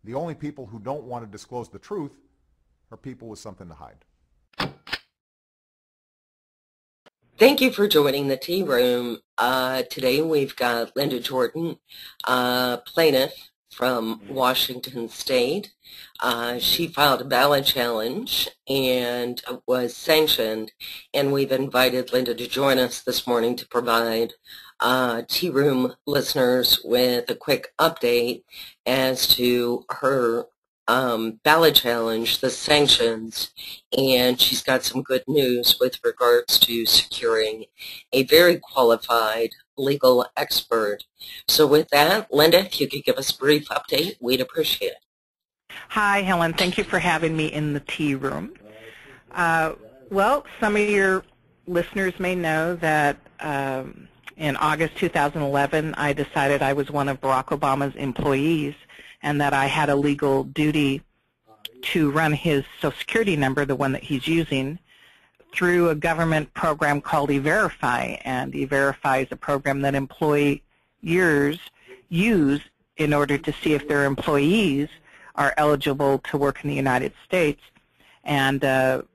The only people who don't want to disclose the truth are people with something to hide. Thank you for joining the Tea Room. Today we've got Linda Jordan, plaintiff from Washington State. She filed a ballot challenge and was sanctioned, and we've invited Linda to join us this morning to provide Tea Room listeners with a quick update as to her ballot challenge, the sanctions, and she's got some good news with regards to securing a very qualified legal expert. So with that, Linda, if you could give us a brief update, we'd appreciate it. Hi, Helen. Thank you for having me in the tea room. Well, some of your listeners may know that in August 2011, I decided I was one of Barack Obama's employees and that I had a legal duty to run his Social Security number, the one that he's using, through a government program called E-Verify. And E-Verify is a program that employers use in order to see if their employees are eligible to work in the United States. And the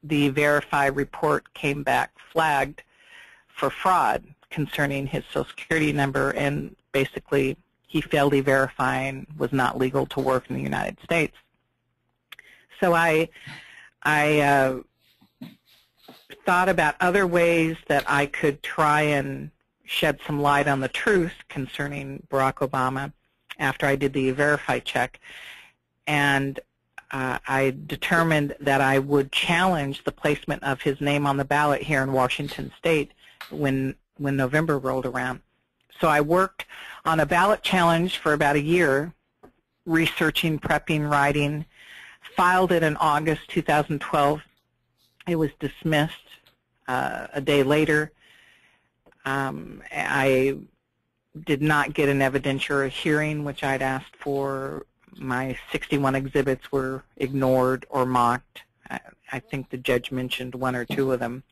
E-Verify report came back flagged for fraud concerning his Social Security number, and basically he failed E-Verify and was not legal to work in the United States. So I thought about other ways that I could try and shed some light on the truth concerning Barack Obama after I did the E-Verify check. And I determined that I would challenge the placement of his name on the ballot here in Washington State when November rolled around. So I worked on a ballot challenge for about a year, researching, prepping, writing, filed it in August 2012. It was dismissed a day later. I did not get an evidentiary hearing, which I'd asked for. My 61 exhibits were ignored or mocked. I think the judge mentioned one or two of them.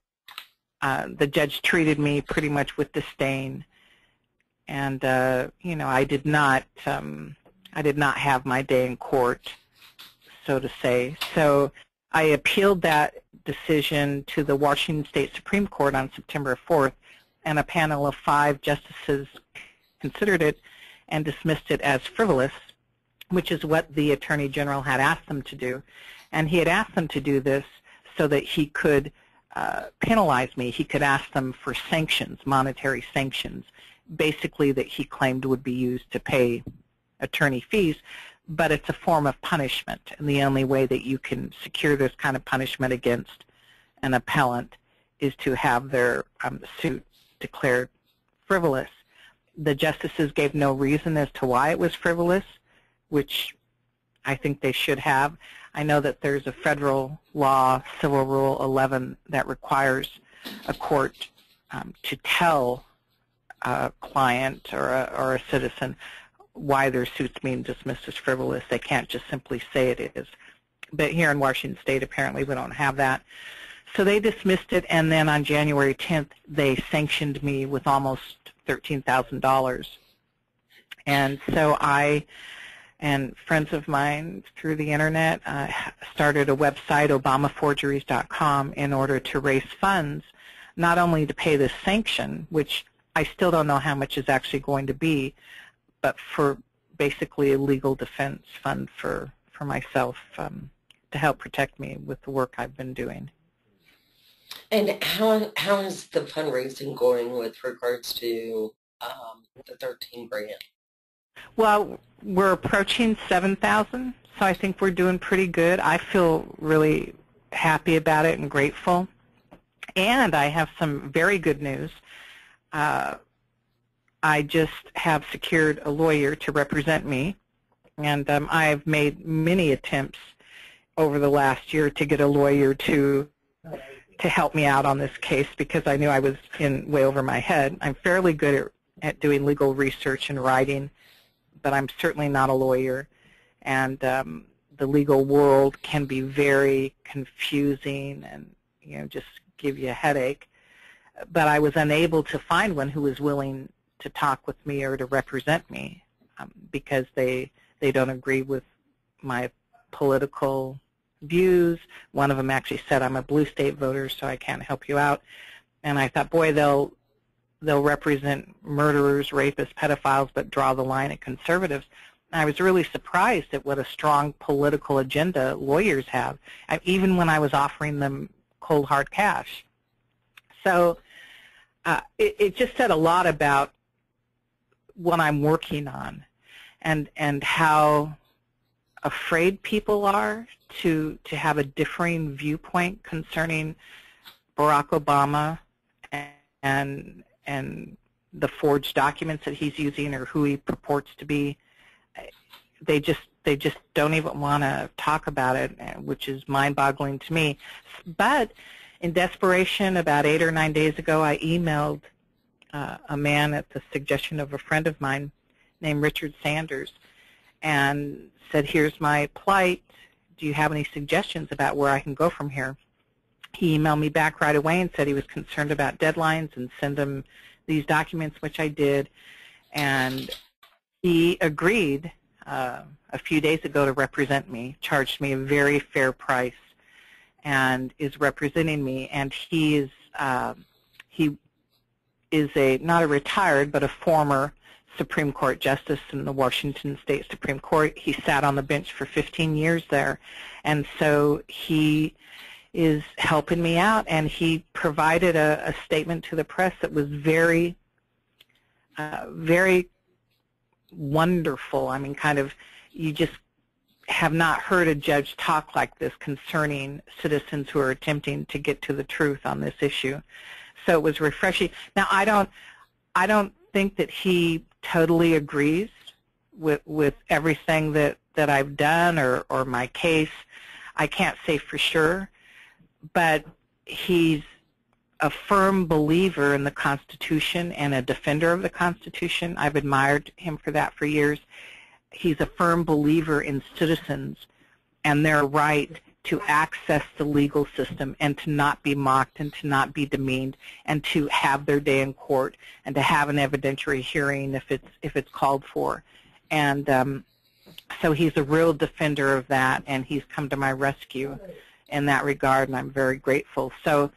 The judge treated me pretty much with disdain, and you know, I did not have my day in court, so to say. So I appealed that decision to the Washington State Supreme Court on September 4th, and a panel of 5 justices considered it and dismissed it as frivolous, which is what the Attorney General had asked them to do. And he had asked them to do this so that he could penalize me. He could ask them for sanctions, monetary sanctions, basically that he claimed would be used to pay attorney fees, but it's a form of punishment. And the only way that you can secure this kind of punishment against an appellant is to have their suit declared frivolous. The justices gave no reason as to why it was frivolous, which I think they should have. I know that there's a federal law, Civil Rule 11, that requires a court to tell a client or a citizen why their suit's being dismissed as frivolous. They can't just simply say it is. But here in Washington State, apparently we don't have that. So they dismissed it, and then on January 10th, they sanctioned me with almost $13,000. And so I and friends of mine through the internet started a website, obamaforgeries.com, in order to raise funds, not only to pay this sanction, which I still don't know how much is actually going to be, but for basically a legal defense fund for myself to help protect me with the work I've been doing. And how is the fundraising going with regards to the 13 grand? Well, we're approaching 7,000, so I think we're doing pretty good. I feel really happy about it and grateful. And I have some very good news. I just have secured a lawyer to represent me, and I've made many attempts over the last year to get a lawyer to help me out on this case because I knew I was in way over my head. I'm fairly good at doing legal research and writing, but I'm certainly not a lawyer, and the legal world can be very confusing and, you know, just give you a headache. But I was unable to find one who was willing to talk with me or to represent me because they they don't agree with my political views. One of them actually said, I'm a blue state voter, so I can't help you out. And I thought, boy, they'll represent murderers, rapists, pedophiles, but draw the line at conservatives. And I was really surprised at what a strong political agenda lawyers have, even when I was offering them cold hard cash. So it just said a lot about what I'm working on, and how afraid people are to have a differing viewpoint concerning Barack Obama and the forged documents that he's using, or who he purports to be. They just don't even want to talk about it, which is mind-boggling to me. But in desperation, about 8 or 9 days ago, I emailed a man at the suggestion of a friend of mine named Richard Sanders, and said, here's my plight. Do you have any suggestions about where I can go from here? He emailed me back right away and said he was concerned about deadlines and send him these documents, which I did. And he agreed a few days ago to represent me, charged me a very fair price, and is representing me. And he is not a retired, but a former Supreme Court justice in the Washington State Supreme Court. He sat on the bench for 15 years there, and so he is helping me out, and he provided a statement to the press that was very, very wonderful. I mean, kind of, you just have not heard a judge talk like this concerning citizens who are attempting to get to the truth on this issue. So it was refreshing. Now, I don't think that he totally agrees with everything that I've done or my case. I can't say for sure, but he's a firm believer in the Constitution and a defender of the Constitution. I've admired him for that for years. He's a firm believer in citizens and their right to access the legal system and to not be mocked and to not be demeaned and to have their day in court and to have an evidentiary hearing if it's called for. And so he's a real defender of that, and he's come to my rescue in that regard, and I'm very grateful. So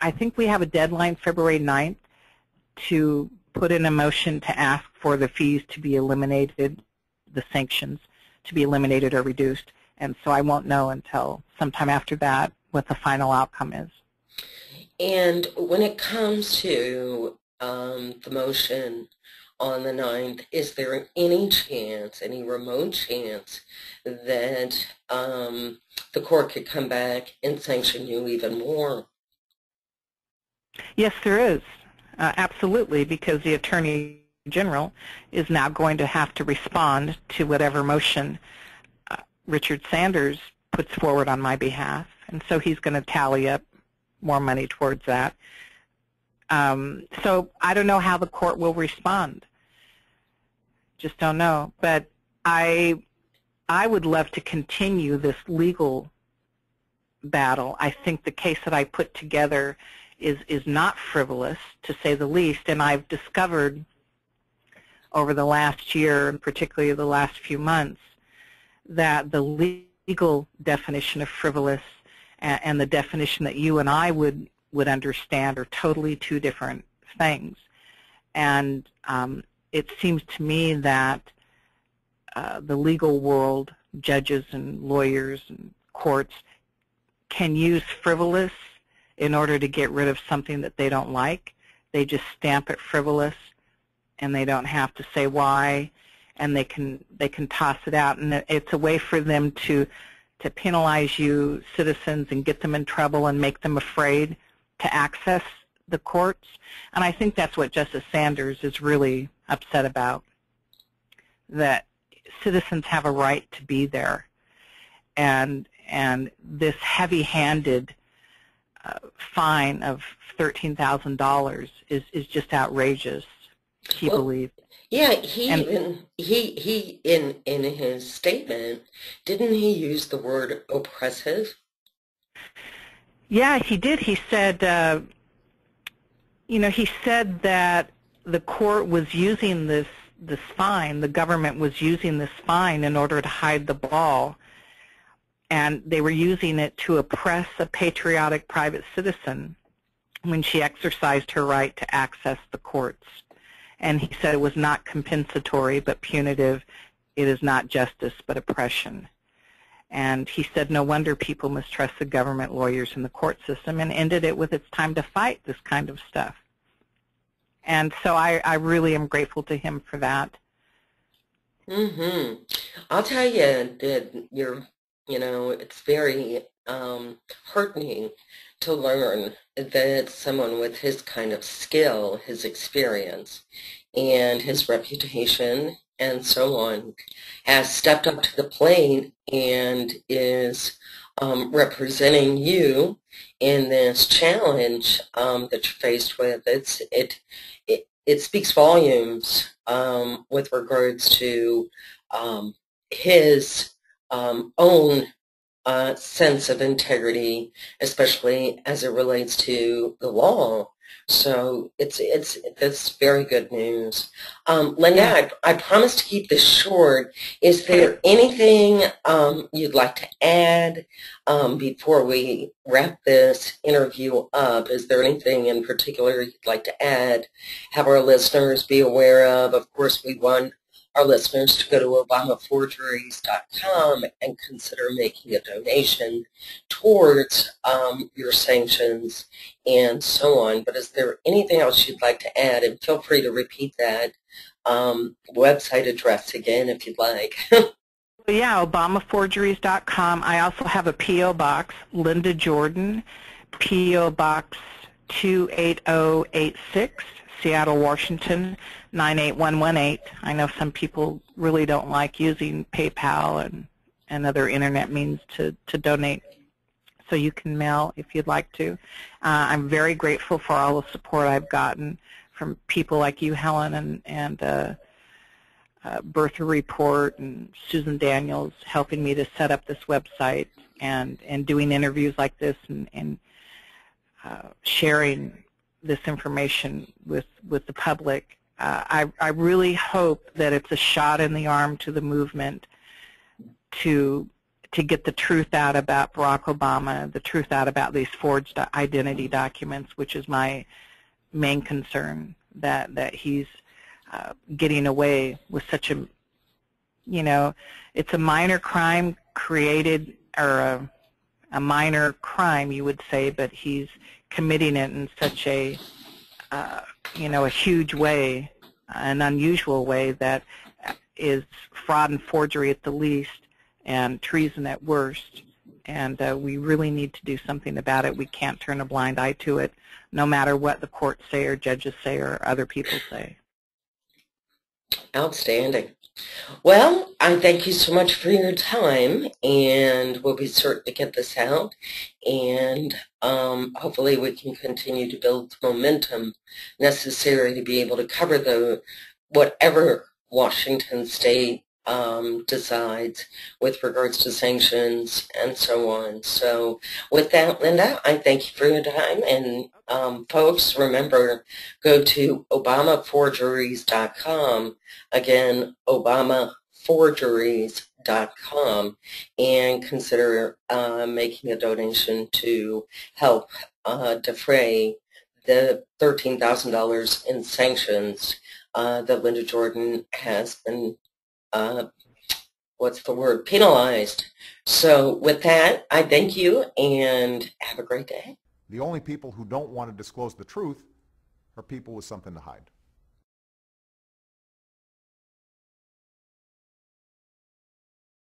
I think we have a deadline, February 9th, to put in a motion to ask for the fees to be eliminated, the sanctions to be eliminated or reduced. And so I won't know until sometime after that what the final outcome is. And when it comes to the motion on the 9th, is there any chance, any remote chance, that the court could come back and sanction you even more? Yes, there is. Absolutely, because the Attorney General is now going to have to respond to whatever motion Richard Sanders puts forward on my behalf, and so he's going to tally up more money towards that. So I don't know how the court will respond. Just don't know. But I would love to continue this legal battle. I think the case that I put together is not frivolous, to say the least, and I've discovered over the last year, and particularly the last few months, that the legal definition of frivolous and the definition that you and I would understand are totally two different things. And it seems to me that the legal world, judges and lawyers and courts, can use frivolous in order to get rid of something that they don't like. They just stamp it frivolous, and they don't have to say why, and they can toss it out. And it's a way for them to penalize you citizens and get them in trouble and make them afraid to access the courts. And I think that's what Justice Sanders is really upset about, that citizens have a right to be there. And this heavy-handed fine of $13,000 is just outrageous, he believes. Yeah, he in his statement, didn't he use the word oppressive? Yeah, he did. He said, he said that the court was using this this fine, the government was using this fine in order to hide the ball, and they were using it to oppress a patriotic private citizen when she exercised her right to access the courts. And he said it was not compensatory but punitive. It is not justice but oppression. And he said no wonder people mistrust the government, lawyers, and the court system, and ended it with it's time to fight this kind of stuff. And so I really am grateful to him for that. I'll tell you that it's very heartening to learn that someone with his kind of skill, his experience, and his reputation, and so on, has stepped up to the plate and is representing you in this challenge that you're faced with. It speaks volumes with regards to his own sense of integrity, especially as it relates to the law. So that's very good news. Linda, I promise to keep this short. Is there anything you'd like to add before we wrap this interview up? Is there anything in particular you'd like to add, have our listeners be aware of? Of course, we want our listeners to go to obamaforgeries.com and consider making a donation towards your sanctions and so on. But is there anything else you'd like to add? And feel free to repeat that website address again if you'd like. Yeah, obamaforgeries.com. I also have a P.O. Box, Linda Jordan, P.O. Box 28086, Seattle, Washington, 98118. I know some people really don't like using PayPal and other internet means to donate, so you can mail if you'd like to. I'm very grateful for all the support I've gotten from people like you, Helen, and Bertha Report and Susan Daniels helping me to set up this website and doing interviews like this and sharing this information with the public. I really hope that it's a shot in the arm to the movement to get the truth out about Barack Obama, the truth out about these forged identity documents, which is my main concern, that he's getting away with such a, it's a minor crime created, or a minor crime, you would say, but he's committing it in such a, a huge way, an unusual way that is fraud and forgery at the least and treason at worst. And we really need to do something about it. We can't turn a blind eye to it, no matter what the courts say or judges say or other people say. Outstanding. Well, I thank you so much for your time, and we'll be certain to get this out, and hopefully we can continue to build the momentum necessary to be able to cover whatever Washington State decides with regards to sanctions and so on. So with that, Linda, I thank you for your time, and folks, remember, go to obamaforgeries.com, again, obamaforgeries.com, and consider making a donation to help defray the $13,000 in sanctions that Linda Jordan has been penalized. So with that, I thank you and have a great day. The only people who don't want to disclose the truth are people with something to hide.